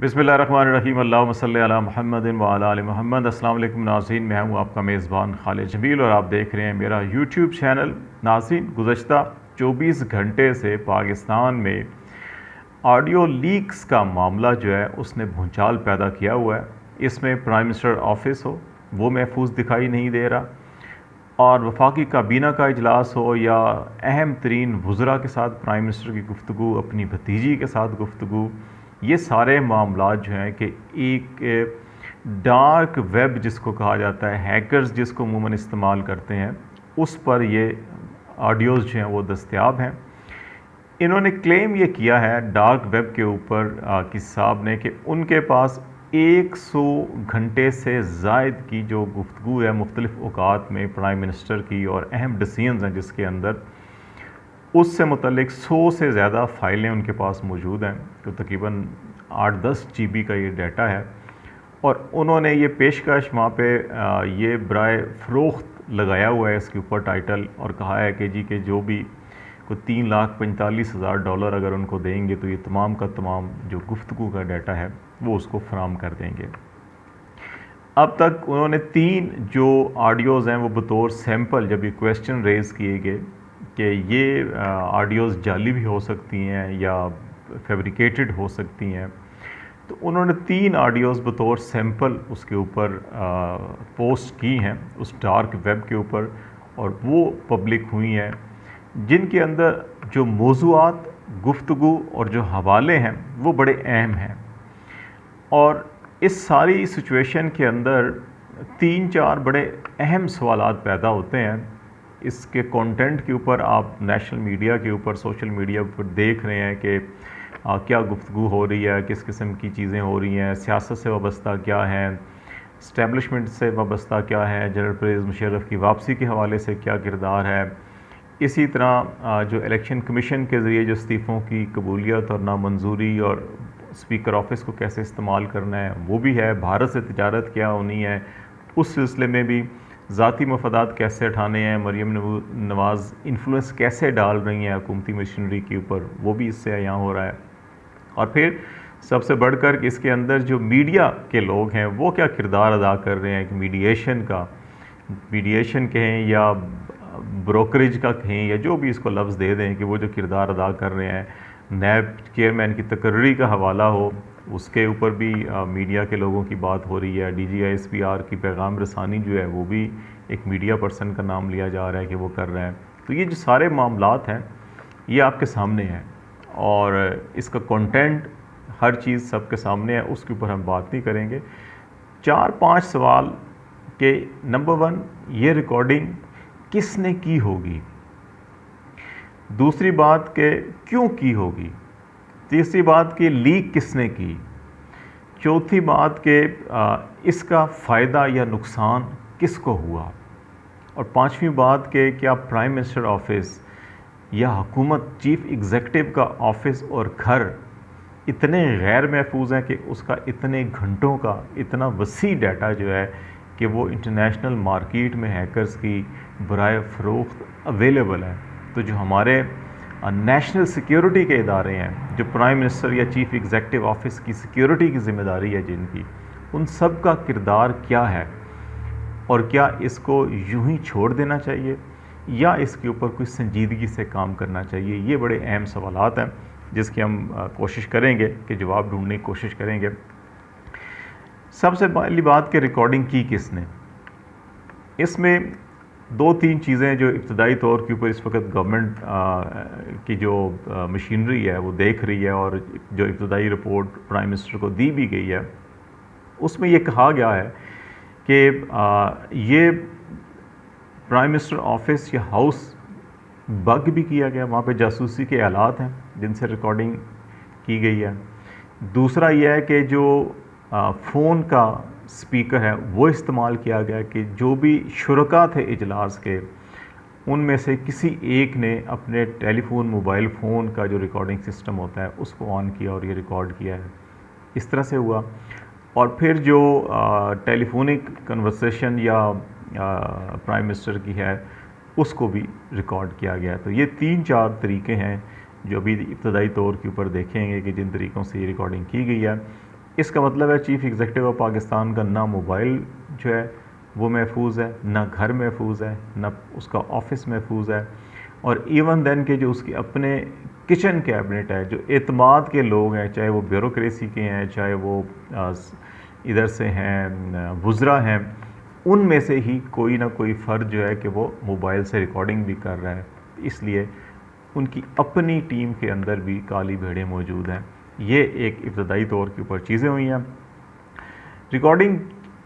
बिस्मिल्लाहिर्रहमानिर्रहीम अल्लाहुम्मा सल्लि अला मुहम्मदिन व अला आलि मुहम्मद। अस्सलाम वालेकुम नाज़रीन, मैं हूँ आपका मेज़बान खालिद जमील और आप देख रहे हैं मेरा यूट्यूब चैनल। नाज़रीन, गुज़श्ता 24 घंटे से पाकिस्तान में ऑडियो लीक्स का मामला जो है उसने भूचाल पैदा किया हुआ है। इसमें प्राइम मिनिस्टर ऑफिस हो वो महफूज दिखाई नहीं दे रहा, और वफाकी काबीना का इजलास हो या अहम तरीन वज़रा के साथ प्राइम मिनिस्टर की गुफ्तगू, अपनी भतीजी के साथ गुफ्तगू, ये सारे मामलात जो हैं कि एक डार्क वेब जिसको कहा जाता है, हैकर्स जिसको अमूमन इस्तेमाल करते हैं, उस पर ये ऑडियोज़ जो हैं वो दस्तयाब हैं। इन्होंने क्लेम ये किया है डार्क वेब के ऊपर किस साहब ने कि उनके पास 100 घंटे से ज़ायद की जो गुफ्तगू है मुख्तलिफ़ औक़ात में प्राइम मिनिस्टर की और अहम डिसीजंस हैं जिसके अंदर, उससे मुतल्लिक 100 से ज़्यादा फ़ाइलें उनके पास मौजूद हैं, तो तकरीबन 8-10 GB का ये डाटा है। और उन्होंने ये पेशकश वहाँ पे ये बराए फ़रोख्त लगाया हुआ है इसके ऊपर टाइटल, और कहा है कि जी कि जो भी को $3,45,000 अगर उनको देंगे तो ये तमाम का तमाम जो गुफ्तगू का डाटा है वो उसको फराम कर देंगे। अब तक उन्होंने 3 जो ऑडियोज़ हैं वो बतौर सैंपल, जब ये क्वेश्चन रेज़ किए गए कि ये ऑडियोज़ जाली भी हो सकती हैं या फैब्रिकेटेड हो सकती हैं, तो उन्होंने 3 ऑडियोज़ बतौर सैंपल उसके ऊपर पोस्ट की हैं उस डार्क वेब के ऊपर, और वो पब्लिक हुई हैं, जिनके अंदर जो मौज़ूआत, गुफ्तगू और जो हवाले हैं वो बड़े अहम हैं। और इस सारी सिचुएशन के अंदर 3-4 बड़े अहम सवालात पैदा होते हैं। इसके कंटेंट के ऊपर आप नेशनल मीडिया के ऊपर, सोशल मीडिया पर देख रहे हैं कि क्या गुफ्तगू हो रही है, किस किस्म की चीज़ें हो रही हैं, सियासत से वाबस्ता क्या है, इस्टेब्लिशमेंट से वाबस्ता क्या है, जनरल परवेज़ मुशर्रफ की वापसी के हवाले से क्या किरदार है। इसी तरह जो इलेक्शन कमीशन के ज़रिए जो इस्तीफ़ों की कबूलियत और नामंजूरी और स्पीकर ऑफिस को कैसे इस्तेमाल करना है वो भी है। भारत से तिजारत क्या होनी है, उस सिलसिले में भी ज़ाती मफादात कैसे उठाने हैं, मरीम नवाज़ इन्फ्लुएंस कैसे डाल रही हैं हुकूमती मशीनरी के ऊपर, वो भी इससे यहाँ हो रहा है। और फिर सबसे बढ़कर इसके अंदर जो मीडिया के लोग हैं वो क्या किरदार अदा कर रहे हैं कि मीडिएशन कहें या ब्रोकरेज का कहें या जो भी इसको लफ्ज़ दे दें, कि वो जो किरदार अदा कर रहे हैं। नैब चेयरमैन की तकर्री का हवाला हो, उसके ऊपर भी मीडिया के लोगों की बात हो रही है। DGISPR की पैगाम रसानी जो है वो भी एक मीडिया पर्सन का नाम लिया जा रहा है कि वो कर रहे हैं। तो ये जो सारे मामलात हैं ये आपके सामने हैं, और इसका कंटेंट हर चीज़ सबके सामने है, उसके ऊपर हम बात नहीं करेंगे। 4-5 सवाल के नंबर 1, ये रिकॉर्डिंग किसने की होगी। दूसरी बात के क्यों की होगी। तीसरी बात कि लीक किसने की। चौथी बात के इसका फ़ायदा या नुकसान किसको हुआ। और पांचवी बात के क्या प्राइम मिनिस्टर ऑफिस या हुकूमत चीफ़ एग्जीक्यूटिव का ऑफिस और घर इतने गैर महफूज हैं कि उसका इतने घंटों का इतना वसी डाटा जो है कि वो इंटरनेशनल मार्केट में हैकर्स की बराए फ़रोख्त अवेलेबल है। तो जो हमारे नेशनल सिक्योरिटी के इदारे हैं, जो प्राइम मिनिस्टर या चीफ़ एग्जीक्यूटिव ऑफिस की सिक्योरिटी की ज़िम्मेदारी है जिनकी, उन सब का किरदार क्या है, और क्या इसको यूं ही छोड़ देना चाहिए या इसके ऊपर कुछ संजीदगी से काम करना चाहिए। ये बड़े अहम सवालात हैं जिसकी हम कोशिश करेंगे कि जवाब ढूंढने की कोशिश करेंगे। सबसे पहली बात कि रिकॉर्डिंग की किसने। इसमें 2-3 चीज़ें जो इब्तदाई तौर के ऊपर इस वक्त गवर्नमेंट की जो मशीनरी है वो देख रही है, और जो इब्तदाई रिपोर्ट प्राइम मिनिस्टर को दी भी गई है, उसमें ये कहा गया है कि ये प्राइम मिनिस्टर ऑफिस या हाउस बग भी किया गया, वहाँ पे जासूसी के आलात हैं जिनसे रिकॉर्डिंग की गई है। दूसरा यह है कि जो फ़ोन का स्पीकर है वो इस्तेमाल किया गया कि जो भी शुरका थे इजलास के, उनमें से किसी एक ने अपने टेलीफोन, मोबाइल फ़ोन का जो रिकॉर्डिंग सिस्टम होता है उसको ऑन किया और ये रिकॉर्ड किया है। इस तरह से हुआ। और फिर जो टेलीफोनिक कन्वर्सेशन या प्राइम मिनिस्टर की है उसको भी रिकॉर्ड किया गया। तो ये 3-4 तरीके हैं जो अभी इब्तदाई तौर के ऊपर देखेंगे कि जिन तरीक़ों से ये रिकॉर्डिंग की गई है। इसका मतलब है चीफ़ एग्जीक्यूटिव ऑफ पाकिस्तान का ना मोबाइल जो है वो महफूज है, ना घर महफूज है, ना उसका ऑफिस महफूज है, और इवन देन के जो उसके अपने किचन कैबिनेट है, जो एतमाद के लोग हैं, चाहे वो ब्यूरोक्रेसी के हैं, चाहे वो इधर से हैं वुज़रा हैं, उनमें से ही कोई ना कोई फ़र्द जो है कि वो मोबाइल से रिकॉर्डिंग भी कर रहा है। इसलिए उनकी अपनी टीम के अंदर भी काली भेड़ें मौजूद हैं। ये एक इब्तदाई तौर के ऊपर चीज़ें हुई हैं। रिकॉर्डिंग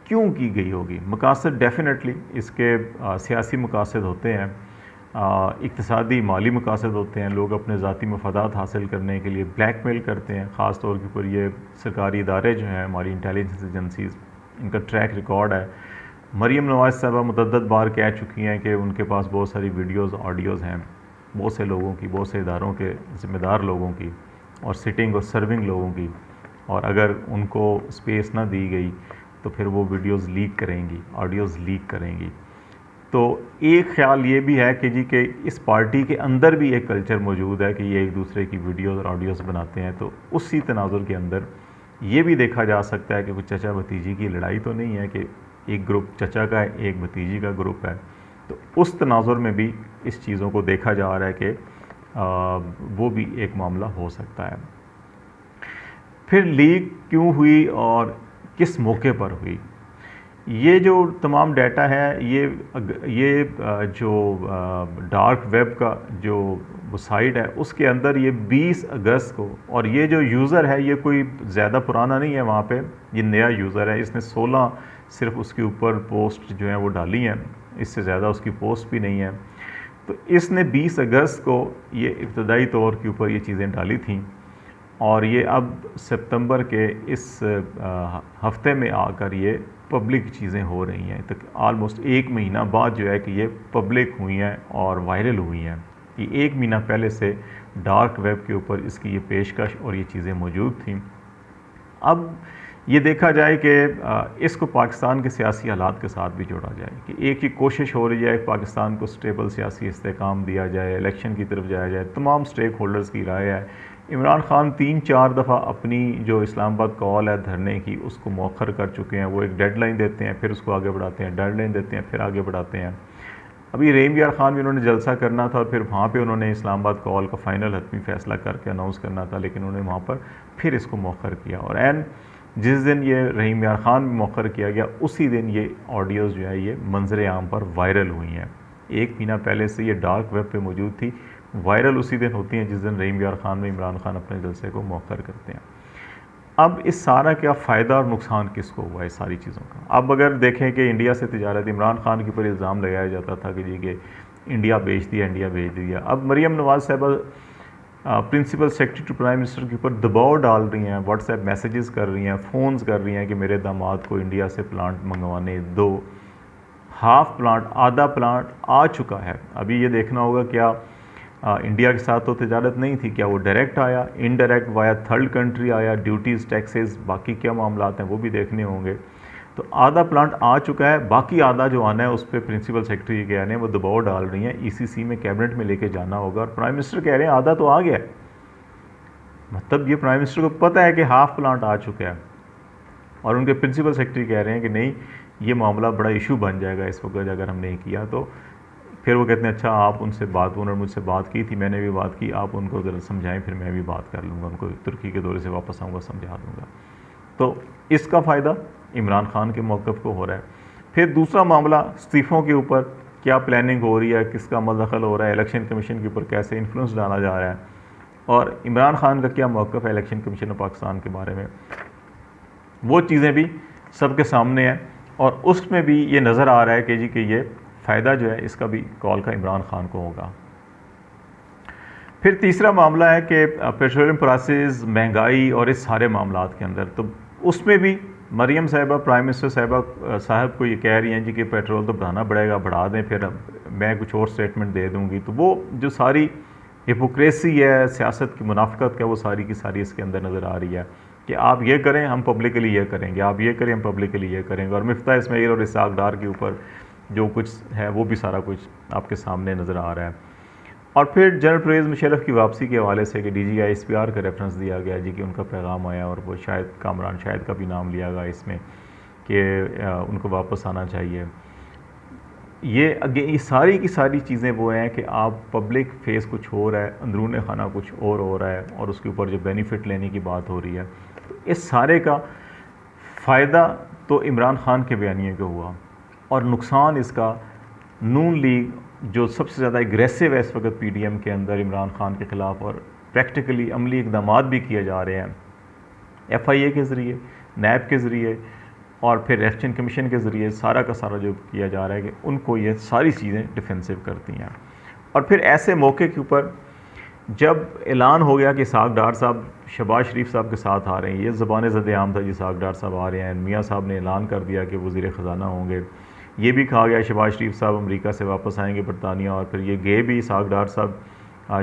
क्यों की गई होगी? मकासद डेफिनेटली इसके सियासी मकासद होते हैं, इक़्तिसादी माली मकासद होते हैं। लोग अपने ज़ाती मफादात हासिल करने के लिए ब्लैकमेल करते हैं। ख़ास तौर के ऊपर ये सरकारी इदारे जो हैं, हमारी इंटेलिजेंस एजेंसीज़, इनका ट्रैक रिकॉर्ड है। मरीम नवाज़ साहबा मुतअद्दिद बार कह चुकी हैं कि उनके पास बहुत सारी वीडियोज़ ऑडियोज़ हैं, बहुत से लोगों की, बहुत से इदारों के ज़िम्मेदार लोगों की और सिटिंग और सर्विंग लोगों की, और अगर उनको स्पेस ना दी गई तो फिर वो वीडियोज़ लीक करेंगी, ऑडियोज़ लीक करेंगी। तो एक ख़्याल ये भी है कि जी कि इस पार्टी के अंदर भी एक कल्चर मौजूद है कि ये एक दूसरे की वीडियोज़ और ऑडियोज़ बनाते हैं। तो उसी तनाजुर के अंदर ये भी देखा जा सकता है कि कुछ चचा भतीजी की लड़ाई तो नहीं है कि एक ग्रुप चचा का है, एक भतीजी का ग्रुप है। तो उस तनाजुर में भी इस चीज़ों को देखा जा रहा है कि वो भी एक मामला हो सकता है। फिर लीक क्यों हुई और किस मौके पर हुई? ये जो तमाम डाटा है, ये जो डार्क वेब का जो साइट है उसके अंदर ये 20 अगस्त को, और ये जो यूज़र है ये कोई ज़्यादा पुराना नहीं है, वहाँ पे ये नया यूज़र है। इसने 16 सिर्फ उसके ऊपर पोस्ट जो है वो डाली हैं, इससे ज़्यादा उसकी पोस्ट भी नहीं है। तो इसने 20 अगस्त को ये इब्तदाई तौर के ऊपर ये चीज़ें डाली थी, और ये अब सितंबर के इस हफ्ते में आकर ये पब्लिक चीज़ें हो रही हैं। तक आलमोस्ट 1 महीना बाद जो है कि ये पब्लिक हुई हैं और वायरल हुई हैं। ये 1 महीना पहले से डार्क वेब के ऊपर इसकी ये पेशकश और ये चीज़ें मौजूद थी। अब ये देखा जाए कि इसको पाकिस्तान के सियासी हालात के साथ भी जोड़ा जाए कि एक ही कोशिश हो रही है कि पाकिस्तान को स्टेबल सियासी इस्तेकाम दिया जाए, इलेक्शन की तरफ जाया जाए। तमाम स्टेक होल्डर्स की राय है। इमरान खान 3-4 दफ़ा अपनी जो इस्लामाबाद कॉल है धरने की उसको मौखर कर चुके हैं। वो एक डेडलाइन देते हैं, फिर उसको आगे बढ़ाते हैं, डेडलाइन देते हैं, फिर आगे बढ़ाते हैं। अभी रहीम यार खान भी उन्होंने जलसा करना था और फिर वहाँ पे उन्होंने इस्लामाबाद कॉल का फ़ाइनल हतमी फ़ैसला करके अनाउंस करना था, लेकिन उन्होंने वहाँ पर फिर इसको मौखर किया, और एन जिस दिन ये रहीम यार खान भी मौखर किया गया उसी दिन ये ऑडियोज़ जो है ये मंजर आम पर वायरल हुई हैं। 1 महीना पहले से ये डार्क वेब पे मौजूद थी, वायरल उसी दिन होती हैं जिस दिन रहीम यार खान में इमरान खान अपने जलसे को मौखर करते हैं। अब इस सारा क्या फ़ायदा और नुकसान किसको हुआ इस सारी चीज़ों का? अब अगर देखें कि इंडिया से तिजारत, इमरान खान के ऊपर इल्ज़ाम लगाया जाता था कि जी कि इंडिया बेच दिया, इंडिया बेच दिया। अब मरीम नवाज़ साहबा principal secretary to prime minister के ऊपर दबाव डाल रही हैं, व्हाट्सएप मैसेजेस कर रही हैं, फ़ोन्स कर रही हैं कि मेरे दामाद को इंडिया से प्लांट मंगवाने दो। हाफ़ प्लांट, आधा प्लांट आ चुका है। अभी ये देखना होगा क्या इंडिया के साथ तो तिजारत नहीं थी, क्या वो डायरेक्ट आया, इनडायरेक्ट वाया थर्ड कंट्री आया, ड्यूटीज़, टैक्सेस, बाकी क्या मामलात हैं वो भी देखने होंगे। तो आधा प्लांट आ चुका है, बाकी आधा जो आना है उस पर प्रिंसिपल सेक्रेटरी कह रहे हैं वो दबाव डाल रही हैं, ईसीसी में कैबिनेट में लेके जाना होगा, और प्राइम मिनिस्टर कह रहे हैं आधा तो आ गया है। मतलब ये प्राइम मिनिस्टर को पता है कि हाफ़ प्लांट आ चुका है, और उनके प्रिंसिपल सेक्रेटरी कह रहे हैं कि नहीं ये मामला बड़ा इशू बन जाएगा इस वक्त अगर हम नहीं किया तो। फिर वो कहते हैं अच्छा आप उनसे बात, उन्होंने मुझसे बात की थी, मैंने भी बात की, आप उनको ज़रा समझाएं, फिर मैं भी बात कर लूँगा, उनको तुर्की के दौरे से वापस आऊँगा, समझा दूँगा। तो इसका फ़ायदा इमरान खान के मौक़िफ़ को हो रहा है। फिर दूसरा मामला इस्तीफ़ों के ऊपर क्या प्लानिंग हो रही है, किसका मदखल हो रहा है, इलेक्शन कमीशन के ऊपर कैसे इन्फ्लुएंस डाला जा रहा है, और इमरान खान का क्या मौक़िफ़ है इलेक्शन कमीशन ऑफ पाकिस्तान के बारे में। वो चीज़ें भी सबके सामने हैं, और उसमें भी ये नज़र आ रहा है कि जी कि ये फ़ायदा जो है इसका भी कॉल का इमरान खान को होगा। फिर तीसरा मामला है कि पेट्रोलियम प्राइसेस, महंगाई और इस सारे मामलात के अंदर, तो उसमें भी मरीम साहिबा, प्राइम मिनिस्टर साहब को ये कह रही हैं जी कि पेट्रोल तो बढ़ाना पड़ेगा, बढ़ा दें, फिर मैं कुछ और स्टेटमेंट दे दूँगी। तो वो जो सारी हिपोक्रेसी है, सियासत की मुनाफिकत का, वो सारी की सारी इसके अंदर नज़र आ रही है कि आप ये करें हम पब्लिकली ये करेंगे, आप ये करें हम पब्लिकली ये करेंगे। और मिफ्ता इस्माइल और इसाक डार के ऊपर जो कुछ है वो भी सारा कुछ आपके सामने नज़र आ रहा है। और फिर जनरल परवेज़ मुशर्रफ की वापसी के हवाले से कि DGI-SPR का रेफरेंस दिया गया जी कि उनका पैगाम आया और वो शायद कामरान शाहिद का भी नाम लिया गया इसमें कि उनको वापस आना चाहिए। ये सारी की सारी चीज़ें वो हैं कि आप पब्लिक फेस कुछ हो रहा है, अंदरून खाना कुछ और हो रहा है और उसके ऊपर जो बेनिफिट लेने की बात हो रही है, तो इस सारे का फ़ायदा तो इमरान खान के बयानिए को हुआ और नुकसान इसका नून लीग जो सबसे ज़्यादा एग्रेसिव है इस वक्त PDM के अंदर इमरान खान के ख़िलाफ़ और प्रैक्टिकली अमली इक़दामात भी किए जा रहे हैं FIA के ज़रिए, NAB के ज़रिए और फिर इलेक्शन कमीशन के ज़रिए सारा का सारा जो किया जा रहा है कि उनको ये सारी चीज़ें डिफेंसिव करती हैं। और फिर ऐसे मौके के ऊपर जब ऐलान हो गया कि इसहाक़ डार साहब शहबाज शरीफ साहब के साथ आ रहे हैं, ये ज़बान ज़द-ए-आम था जी इसहाक़ डार साहब आ रहे हैं, मियाँ साहब ने ऐलान कर दिया कि वज़ीर ख़ज़ाना होंगे। ये भी कहा गया शहबाज शरीफ साहब अमेरिका से वापस आएंगे बरतानिया और फिर ये गए भी इसहाक़ डार साहब,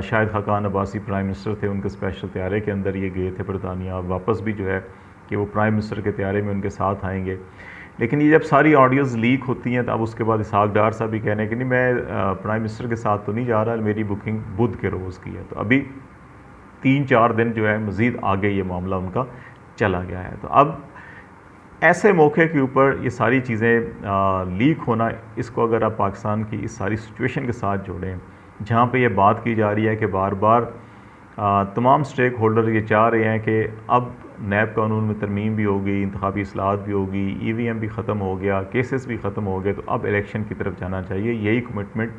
शाहिद खाकान अब्बासी प्राइम मिनिस्टर थे, उनके स्पेशल तैयारे के अंदर ये गए थे बरतानिया और वापस भी जो है कि वो प्राइम मिनिस्टर के तैयारे में उनके साथ आएंगे। लेकिन ये जब सारी ऑडियोज़ लीक होती हैं तो अब उसके बाद इसहाक़ डार साहब भी कह रहे हैं कि नहीं मैं प्राइम मिनिस्टर के साथ तो नहीं जा रहा, मेरी बुकिंग बुध के रोज़ की है। तो अभी 3-4 दिन जो है मज़ीद आगे ये मामला उनका चला गया है। तो अब ऐसे मौके के ऊपर ये सारी चीज़ें लीक होना, इसको अगर आप पाकिस्तान की इस सारी सिचुएशन के साथ जोड़ें जहाँ पे ये बात की जा रही है कि बार बार तमाम स्टेक होल्डर ये चाह रहे हैं कि अब नैब कानून में तरमीम भी होगी, इंतखाबी इस्लाहत भी होगी, EVM भी ख़त्म हो गया, केसेस भी ख़त्म हो गए, तो अब इलेक्शन की तरफ जाना चाहिए। यही कमिटमेंट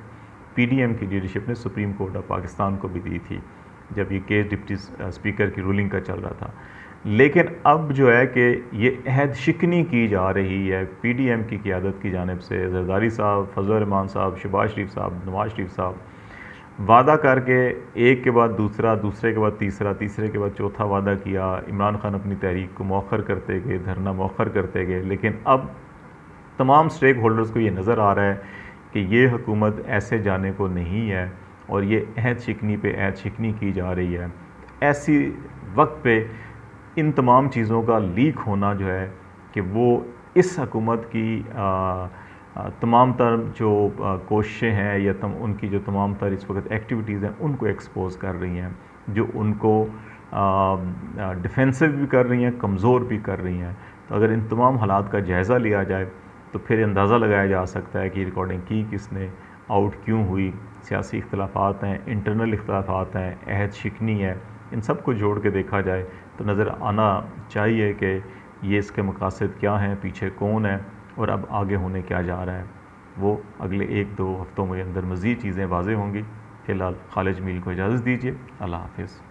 PDM की लीडरशिप ने सुप्रीम कोर्ट ऑफ पाकिस्तान को भी दी थी जब ये केस डिप्टी स्पीकर की रूलिंग का चल रहा था। लेकिन अब जो है कि ये अहद शिकनी की जा रही है PDM की क़ियादत की जानिब से, ज़रदारी साहब, फजल रहमान साहब, शहबाज शरीफ साहब, नवाज शरीफ साहब वादा करके एक के बाद दूसरा, दूसरे के बाद तीसरा, तीसरे के बाद चौथा वादा किया। इमरान खान अपनी तहरीक को मौखर करते गए, धरना मौखर करते गए, लेकिन अब तमाम स्टेक होल्डर्स को ये नज़र आ रहा है कि ये हुकूमत ऐसे जाने को नहीं है और ये अहद शिकनी पे अहद शिकनी की जा रही है। ऐसी वक्त पे इन तमाम चीज़ों का लीक होना जो है कि वो इस हुकूमत की तमाम तर जो कोशिशें हैं या उनकी जो तमाम तर इस वक्त एक्टिविटीज़ हैं उनको एक्सपोज कर रही हैं, जो उनको डिफेंसिव भी कर रही हैं, कमज़ोर भी कर रही हैं। तो अगर इन तमाम हालात का जायज़ा लिया जाए तो फिर अंदाज़ा लगाया जा सकता है कि रिकॉर्डिंग की किसने, आउट क्यों हुई, सियासी इख्तलाफात हैं, इंटरनल इख्तलाफात हैं, अहद शिकनी है, इन सब को जोड़ के देखा जाए तो नज़र आना चाहिए कि ये इसके मकासद क्या हैं, पीछे कौन है और अब आगे होने क्या जा रहा है। वो अगले 1-2 हफ़्तों में अंदर मज़ीद चीज़ें वाज़ेह होंगी। फ़िलहाल खालिद जमील को इजाज़त दीजिए। अल्लाह हाफ़िज़।